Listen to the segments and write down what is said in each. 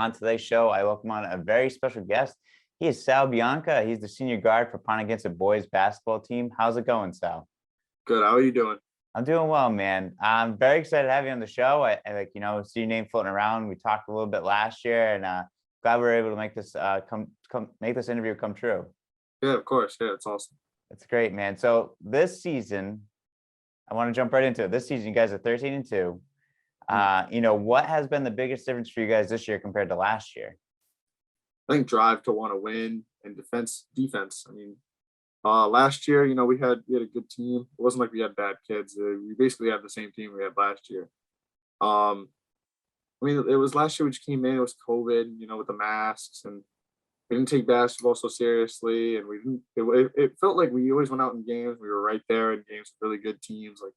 on today's show, I welcome on a very special guest. He is Sal Bianca. He's the senior guard for Ponaganset boys basketball team. How's it going, Sal? Good. How are you doing? I'm doing well, man. I'm very excited to have you on the show. I like, see your name floating around. We talked a little bit last year, and glad we were able to make this make this interview come true. Yeah, of course. Yeah, it's awesome. That's great, man. So this season, I want to jump right into it. This season, you guys are 13-2. What has been the biggest difference for you guys this year compared to last year? I think drive to want to win and defense. I mean, last year, we had a good team. It wasn't like we had bad kids. We basically had the same team we had last year. It was last year we just came in. It was COVID, with the masks, and we didn't take basketball so seriously, and we didn't. It felt like we always went out in games. We were right there in games with really good teams. Like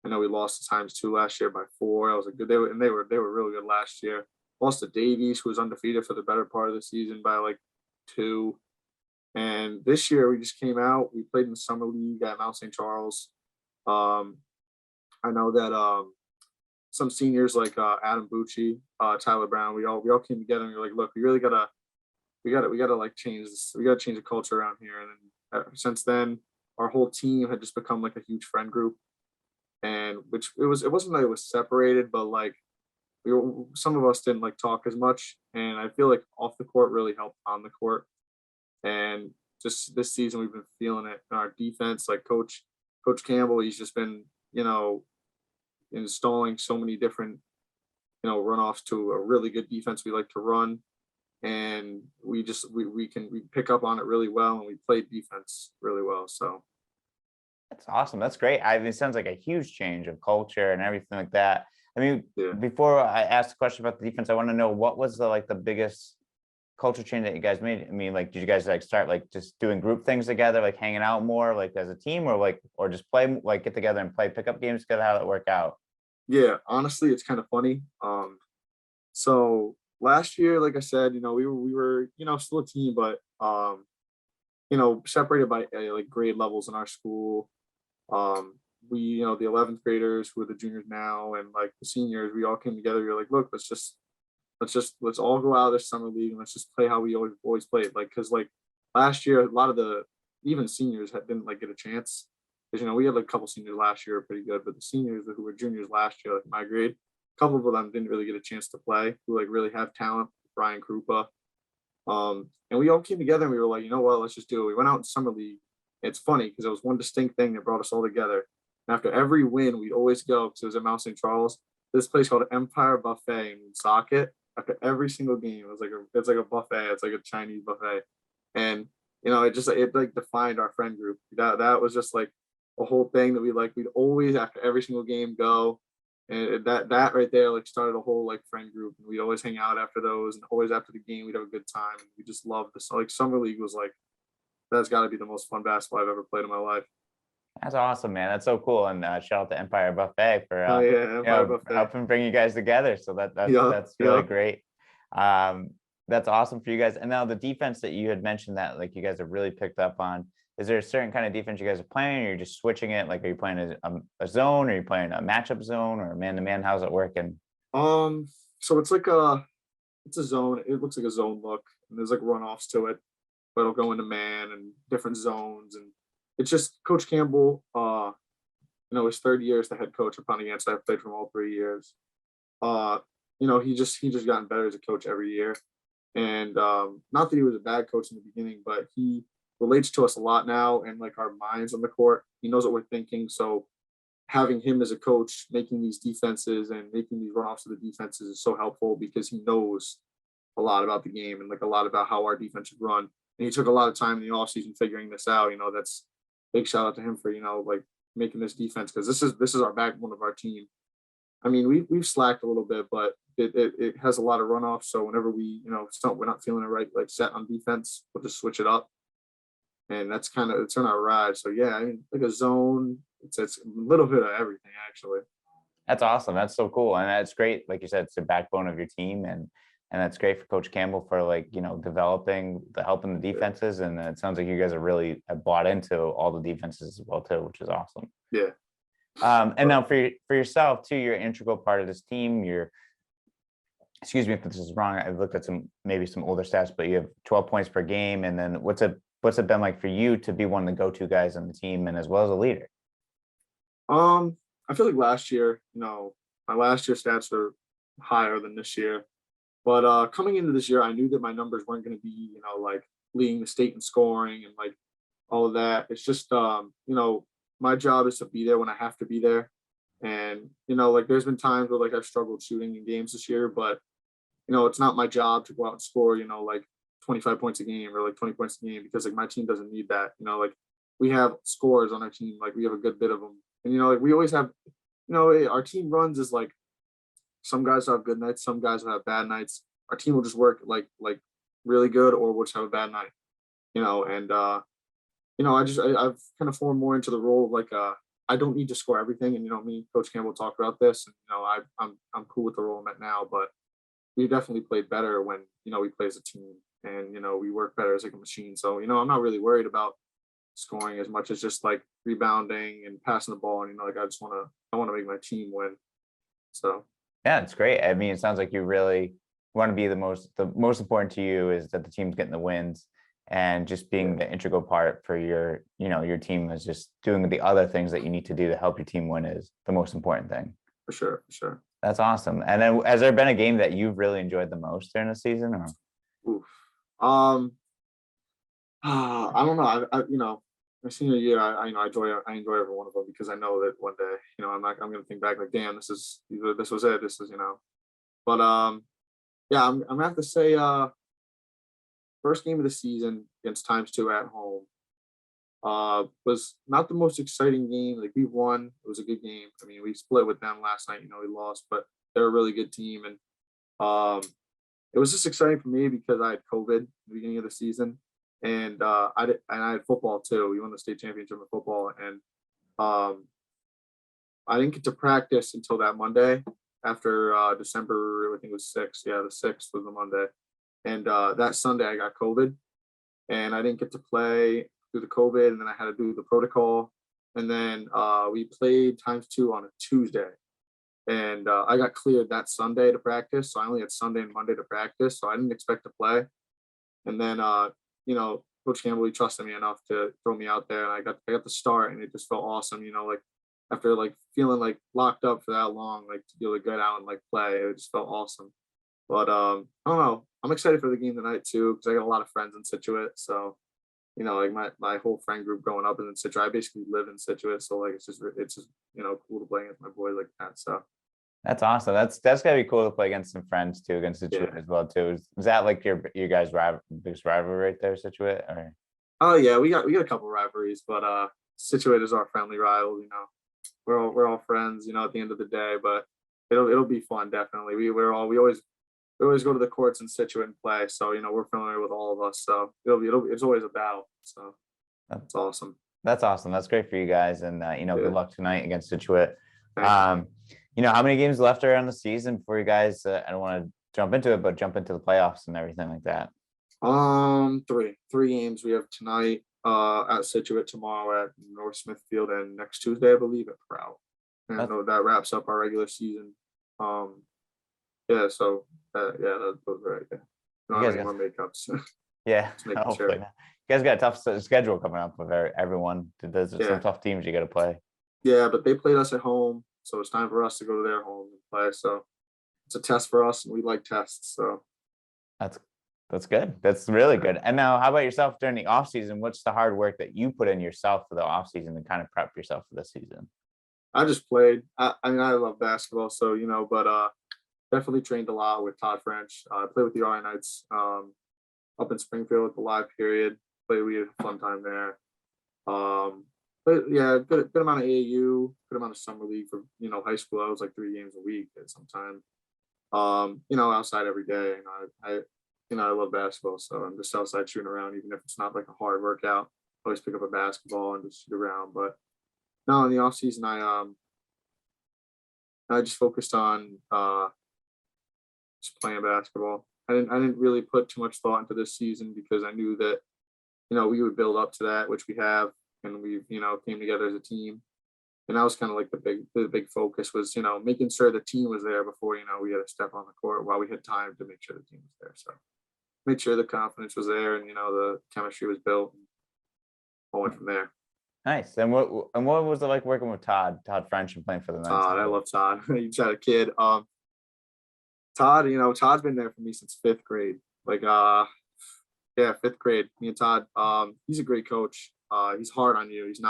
I know we lost to times 2 last year by 4. I was like, good. They were really good last year. Lost to Davies, who was undefeated for the better part of the season by like 2. And this year we just came out. We played in the summer league at Mount St. Charles. I know that some seniors like Adam Bucci, Tyler Brown, we all came together and we were like, look, we gotta like change this. We gotta change the culture around here. And then since then, our whole team had just become like a huge friend group. And it wasn't that it was separated, but like some of us didn't like talk as much. And I feel like off the court really helped on the court. And just this season we've been feeling it in our defense. Like Coach Campbell, he's just been, installing so many different, runoffs to a really good defense we like to run. And we pick up on it really well, and we play defense really well. So that's awesome. That's great. It sounds like a huge change of culture and everything like that. Before I ask the question about the defense, I want to know what was the biggest culture change that you guys made. Did you guys start just doing group things together, hanging out more as a team, or just play, get together and play pickup games together? How did it work out? Yeah, honestly, it's kind of funny. So last year, like I said, we were still a team, but separated by grade levels in our school. We, the 11th graders who are the juniors now, and the seniors, we all came together. We were like, look, let's all go out of this summer league and let's just play how we always played. Because last year, a lot of the even seniors didn't get a chance. Because we had a couple seniors last year were pretty good, but the seniors who were juniors last year, my grade, a couple of them didn't really get a chance to play. Who really have talent. Brian Krupa. And we all came together and we were like, you know what, let's just do it. We went out in summer league. It's funny because it was one distinct thing that brought us all together. And after every win, we'd always go, because it was at Mount St. Charles, this place called Empire Buffet in Socket. After every single game, it's like a buffet. It's like a Chinese buffet. And it defined our friend group. That was just a whole thing that we'd always after every single game go. And that right there started a whole friend group, and we'd always hang out after those, and always after the game we'd have a good time. And we just loved this. Summer league was that's got to be the most fun basketball I've ever played in my life. That's awesome, man. That's so cool. And shout out to Empire Buffet for Buffet. helping bring you guys together. So that's really great. That's awesome for you guys. And now the defense that you had mentioned that you guys have really picked up on. Is there a certain kind of defense you guys are playing, or you're just switching it? Are you playing a zone, or are you playing a matchup zone, or man-to-man? How's it working? So it's it's a zone. It looks like a zone look, and there's runoffs to it, but it'll go into man and different zones. And it's just Coach Campbell, his third year as the head coach of Ponaganset. I've played from all 3 years. He just gotten better as a coach every year. And not that he was a bad coach in the beginning, but he relates to us a lot now, and our minds on the court. He knows what we're thinking. So having him as a coach, making these defenses and making these runoffs to the defenses is so helpful, because he knows a lot about the game and a lot about how our defense should run. And he took a lot of time in the offseason figuring this out. That's big shout out to him for, making this defense, because this is our backbone of our team. We've slacked a little bit, but it has a lot of runoffs. So whenever we're not feeling it right, set on defense, we'll just switch it up. And that's it's on our ride. So yeah, a zone, it's a little bit of everything actually. That's awesome. That's so cool. And that's great. Like you said, it's the backbone of your team. And that's great for Coach Campbell for helping the defenses. And it sounds like you guys are really bought into all the defenses as well too, which is awesome. Yeah. And now for yourself too, you're an integral part of this team. You're excuse me if this is wrong, I've looked at maybe some older stats, but you have 12 points per game. And then what's it been like for you to be one of the go-to guys on the team and as well as a leader? I feel like last year, my last year stats are higher than this year. But coming into this year, I knew that my numbers weren't going to be, like leading the state in scoring and like all of that. It's just, my job is to be there when I have to be there. And, like there's been times where like I've struggled shooting in games this year, but, it's not my job to go out and score, like 25 points a game or like 20 points a game because like my team doesn't need that. Like we have scores on our team, like we have a good bit of them. And, like we always have, our team runs is like some guys have good nights, some guys will have bad nights. Our team will just work like really good, or we'll just have a bad night, and I've kind of formed more into the role of like I don't need to score everything, and me and Coach Campbell talked about this, and I'm cool with the role I'm at now, but we definitely played better when we play as a team, and we work better as like a machine. So I'm not really worried about scoring as much as just like rebounding and passing the ball, and like I want to make my team win. So Yeah, it's great. I mean, it sounds like you really want to be the most important to you is that the team's getting the wins, and just being the integral part for your team is just doing the other things that you need to do to help your team win is the most important thing. for sure. That's awesome. And then has there been a game that you've really enjoyed the most during the season or? Oof. I don't know. My senior year, I enjoy every one of them because I know that one day, I'm gonna think back like, damn, this was it. This is. But yeah, I'm gonna have to say, first game of the season against Times Two at home, was not the most exciting game. Like we won, it was a good game. I mean, we split with them last night. We lost, but they're a really good team, and it was just exciting for me because I had COVID at the beginning of the season, and I had football too. We won the state championship in football, and I didn't get to practice until that Monday after December. I think it was 6th. Yeah, the 6th was the Monday, and that Sunday I got COVID, and I didn't get to play through the COVID, and then I had to do the protocol, and then we played Times Two on a Tuesday. And I got cleared that Sunday to practice, so I only had Sunday and Monday to practice, so I didn't expect to play. And then, Coach Campbell, he trusted me enough to throw me out there, and I got the start, and it just felt awesome. Like after like feeling like locked up for that long, like to be able to get out and like play, it just felt awesome. But I don't know, I'm excited for the game tonight too because I got a lot of friends in Situate, so like my whole friend group growing up in Situate, I basically live in Situate, so like it's just cool to play against my boys like that. So That's awesome. That's gotta be cool to play against some friends too, against Situate as well too. Is that like your guys' biggest rivalry right there, Situate? Or oh yeah, we got a couple rivalries, but Situate is our friendly rival. We're all friends. At the end of the day, but it'll be fun definitely. We always go to the courts in Situate and play, so we're familiar with all of us. So it's always a battle. So that's awesome. That's awesome. That's great for you guys, and good luck tonight against Situate. Thank you. How many games left are on the season for you guys? I don't want to jump into it, but jump into the playoffs and everything like that. Three games we have tonight. At Situate, tomorrow at North Smithfield, and next Tuesday, I believe, at Prout. And that wraps up our regular season. Yeah. So those are right there. Not any more makeups. Yeah. Sure. You guys got a tough schedule coming up with everyone. There's some tough teams you got to play. Yeah, but they played us at home, so it's time for us to go to their home and play. So it's a test for us, and we like tests. So that's good. That's really good. And now, how about yourself during the off season? What's the hard work that you put in yourself for the off season to kind of prep yourself for the season? I just played. I mean, I love basketball, so but definitely trained a lot with Todd French. I played with the RI Knights up in Springfield at the live period. We had a fun time there. But yeah, good amount of AAU, good amount of summer league for high school. I was like 3 games a week at some time. Outside every day. I love basketball, so I'm just outside shooting around, even if it's not like a hard workout. I always pick up a basketball and just shoot around. But no, in the off season, I just focused on just playing basketball. I didn't really put too much thought into this season because I knew that we would build up to that, which we have, and we've came together as a team. And that was kind of like the big focus was, making sure the team was there before, we had to step on the court while we had time to make sure the team was there. So made sure the confidence was there and, the chemistry was built and all went from there. Nice. And what was it like working with Todd French and playing for the Knights? Todd, I love Todd. He's had a kid. Todd, Todd's been there for me since fifth grade. Like, yeah, fifth grade. Me and Todd. He's a great coach. He's hard on you. He's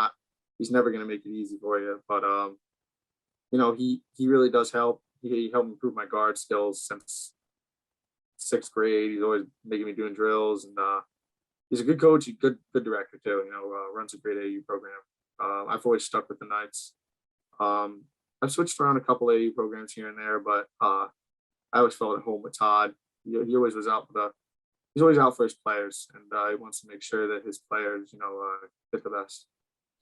never gonna make it easy for you. But he really does help. He helped improve my guard skills since sixth grade. He's always making me doing drills, and he's a good coach. He's good director too. Runs a great AU program. I've always stuck with the Knights. I've switched around a couple AU programs here and there, but I always felt at home with Todd. He always was out for he's always out for his players, and he wants to make sure that his players, get the best.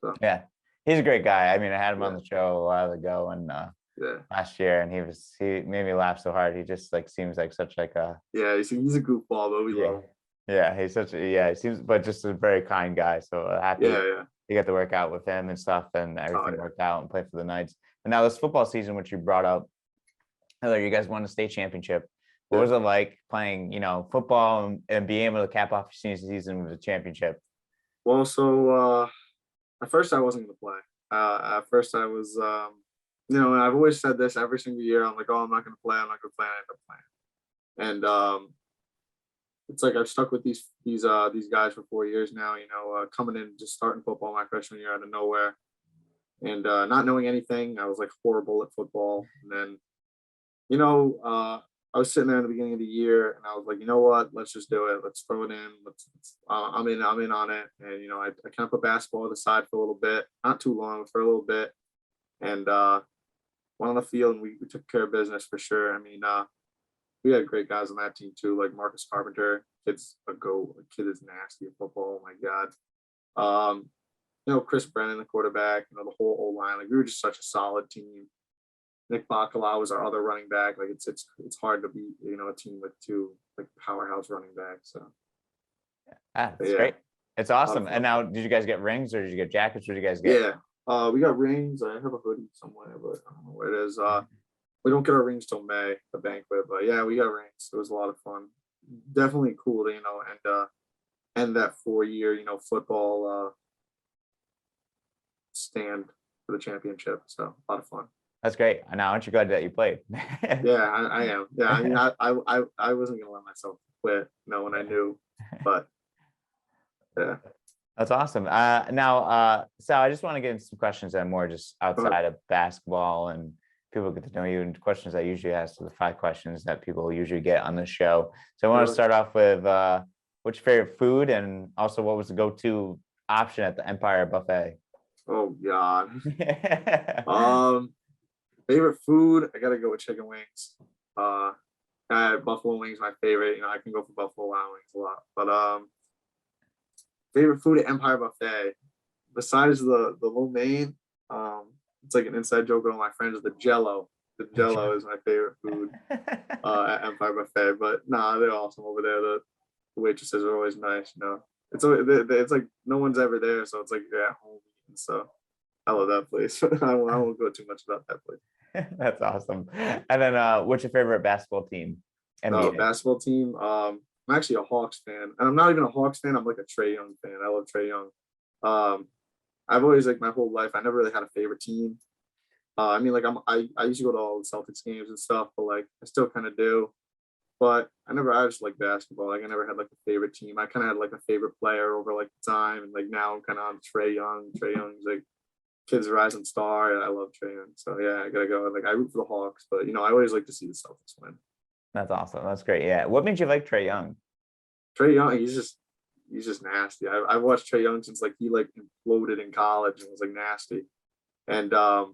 So Yeah, he's a great guy. I mean, I had him on Yeah. the show a while ago and yeah, last year, and he made me laugh so hard. He just like seems like such like a yeah, he's a goofball, but we yeah. love him. Yeah, he seems, but just a very kind guy. So happy Yeah, yeah. you got to work out with him and stuff, and everything yeah. worked out and play for the Knights. And now this football season, which you brought up, Heather, you guys won a state championship. What Yeah. was it like playing, football and being able to cap off your senior season with a championship? Well, so at first I wasn't gonna play. At first I was, and I've always said this every single year. I'm like, oh, I'm not gonna play. I'm not gonna play. I end up playing. And it's like I've stuck with these guys for 4 years now. Coming in just starting football my freshman year out of nowhere, and not knowing anything. I was like horrible at football, and then I was sitting there in the beginning of the year, and I was like, you know what? Let's just do it. Let's throw it in. I'm in on it. And I kind of put basketball to the side for a little bit, not too long, but for a little bit, and went on the field, and we took care of business for sure. I mean, we had great guys on that team too, like Marcus Carpenter. Kid's a goat. The kid is nasty at football. Oh my god. Chris Brennan, the quarterback. The whole O line. Like we were just such a solid team. Nick Bacala was our other running back. Like it's hard to beat a team with two like powerhouse running backs. So That's yeah, great. It's a lot of awesome. fun. And now, did you guys get rings or did you get jackets? What did you guys get? Yeah, we got rings. I have a hoodie somewhere, but I don't know where it is. We don't get our rings till May, the banquet. But yeah, we got rings. It was a lot of fun. Definitely cool to and end that 4 year football stand for the championship. So a lot of fun. That's great. Now, aren't you glad that you played? Yeah, I am. Yeah, I mean, I wasn't gonna let myself quit, when I knew, but yeah. That's awesome. Now, Sal, I just want to get into some questions that are more just outside of basketball and people get to know you, and questions I usually ask are the 5 questions that people usually get on the show. So I want to start off with what's your favorite food, and also what was the go-to option at the Empire Buffet? Oh God. Favorite food, I gotta go with chicken wings. Buffalo wings, my favorite. I can go for Buffalo Wild Wings a lot. But favorite food at Empire Buffet, besides the lo mein, it's like an inside joke with all my friends. The Jello. The Jello is my favorite food at Empire Buffet. But nah, they're awesome over there. The waitresses are always nice. It's like no one's ever there, so it's like you're at home. So I love that place. I won't go too much about that place. That's awesome. And then what's your favorite basketball team? Basketball team. I'm actually a Hawks fan, and I'm not even a Hawks fan. I'm like a Trae Young fan. I love Trae Young. I've always like my whole life. I never really had a favorite team. I mean, like I used to go to all the Celtics games and stuff, but like I still kind of do. But I just like basketball. Like I never had like a favorite team. I kind of had like a favorite player over like the time, and like now I'm kind of on Trae Young. Trae Young's like kid's rising star, and I love Trae Young. So yeah, I gotta go. Like I root for the Hawks, but I always like to see the Celtics win. That's awesome. That's great. Yeah. What made you like Trae Young? Trae Young, he's just nasty. I've watched Trae Young since like he like imploded in college and was like nasty. And I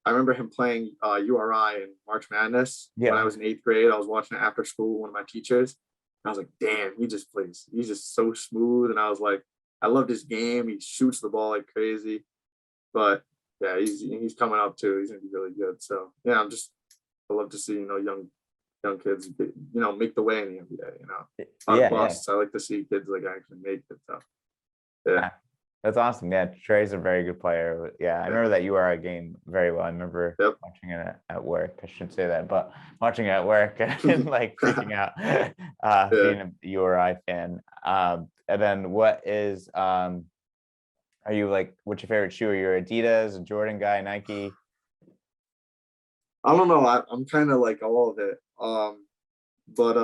remember him playing URI in March Madness when I was in 8th grade. I was watching it after school with one of my teachers. And I was like, damn, he just plays. He's just so smooth. And I was like, I loved his game. He shoots the ball like crazy. But yeah, he's coming up too. He's gonna be really good. So yeah, I love to see young kids make the way in the NBA. Busts. I like to see kids like actually make it. So yeah. That's awesome. Yeah, Trey's a very good player. Yeah, I Yeah. remember that URI game very well. I remember Yep. watching it at work. I shouldn't say that, but watching it at work and like freaking out, Yeah. being a URI fan. And then are you like, what's your favorite shoe? Are you Adidas, a Jordan guy, Nike? I don't know. I'm kind of like all of it. But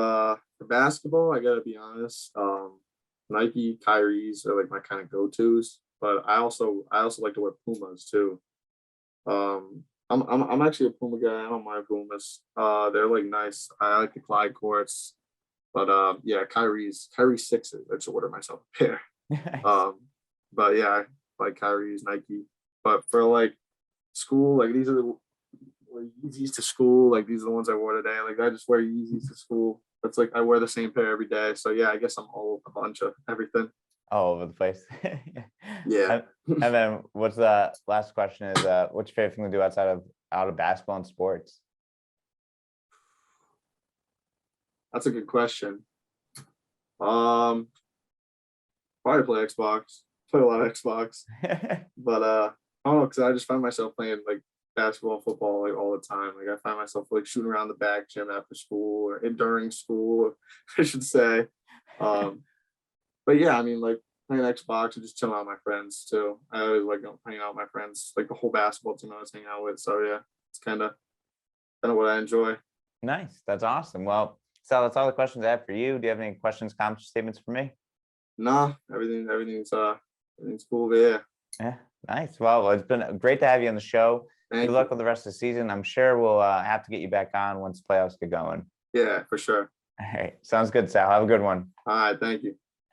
for basketball, I gotta be honest. Nike, Kyrie's are like my kind of go-tos. But I also like to wear Pumas too. I'm actually a Puma guy. I don't mind Pumas. They're like nice. I like the Clyde courts. But yeah, Kyrie sixes. I just order myself a pair. Nice. Um, but yeah, I like Kyrie's Nike. But for like school, like these are the wear Yeezys to school. Like these are the ones I wore today. Like I just wear Yeezys to school. That's like I wear the same pair every day. So yeah, I guess I'm all a bunch of everything. All over the place. Yeah. And then what's the last question is, what's your favorite thing to do out of basketball and sports? That's a good question. Um, Probably play Xbox. Play a lot of Xbox. But I don't know, because I just find myself playing like basketball, football like all the time. Like I find myself like shooting around the back gym after school or during school, I should say. Um, but yeah, I mean like playing Xbox and just chilling out with my friends too. I always like hanging out with my friends, like the whole basketball team I was hanging out with. So yeah, it's kind of what I enjoy. Nice. That's awesome. Well, Sal, that's all the questions I have for you. Do you have any questions, comments, statements for me? Nah, everything's cool there. Yeah, nice. Well, it's been great to have you on the show. Good Thank luck you. with the rest of the season. I'm sure we'll have to get you back on once playoffs get going. Yeah, for sure. All right. Sounds good, Sal. Have a good one. All right, thank you.